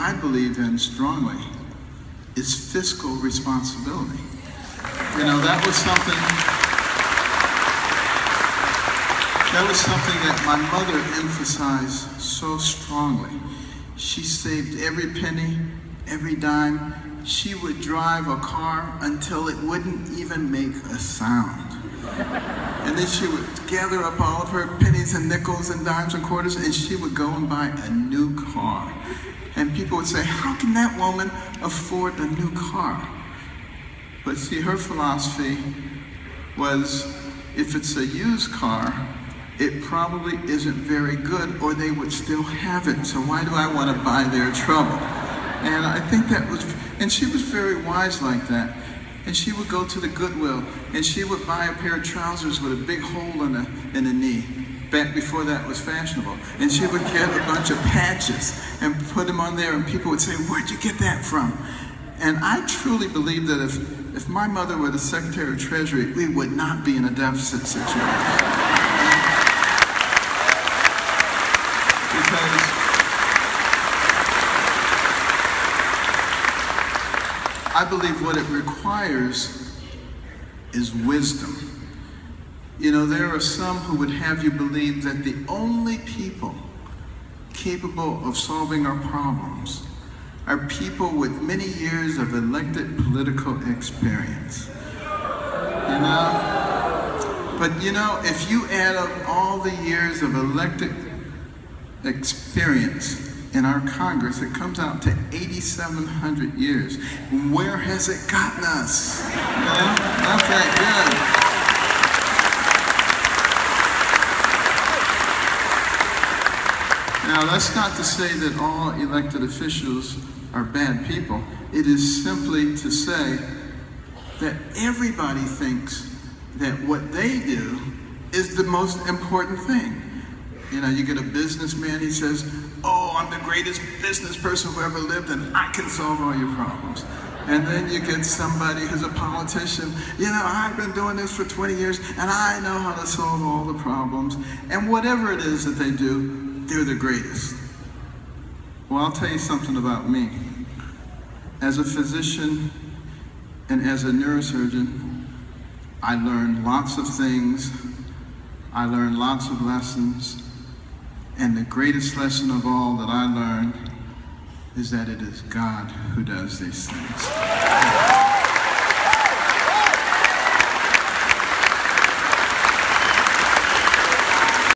I believe in strongly is fiscal responsibility. You know, that was something that my mother emphasized so strongly. She saved every penny, every dime. She would drive a car until it wouldn't even make a sound. And then she would gather up all of her pennies and nickels and dimes and quarters, and she would go and buy a new car. And people would say, how can that woman afford a new car? But see, her philosophy was, if it's a used car, it probably isn't very good, or they would still have it. So why do I want to buy their trouble? And I think that was, and she was very wise like that. And she would go to the Goodwill, and she would buy a pair of trousers with a big hole in the knee, back before that was fashionable. And she would get a bunch of patches and put them on there, and people would say, where'd you get that from? And I truly believe that if my mother were the Secretary of Treasury, we would not be in a deficit situation. Because I believe what it requires is wisdom. You know, there are some who would have you believe that the only people capable of solving our problems are people with many years of elected political experience. You know? But you know, if you add up all the years of elected experience in our Congress, it comes out to 8,700 years. Where has it gotten us? Not that good. Now, that's not to say that all elected officials are bad people. It is simply to say that everybody thinks that what they do is the most important thing. You know, you get a businessman, he says, oh, I'm the greatest business person who ever lived, and I can solve all your problems. And then you get somebody who's a politician, you know, I've been doing this for 20 years, and I know how to solve all the problems. And whatever it is that they do, they're the greatest. Well, I'll tell you something about me. As a physician and as a neurosurgeon, I learned lots of things. I learned lots of lessons. And the greatest lesson of all that I learned is that it is God who does these things.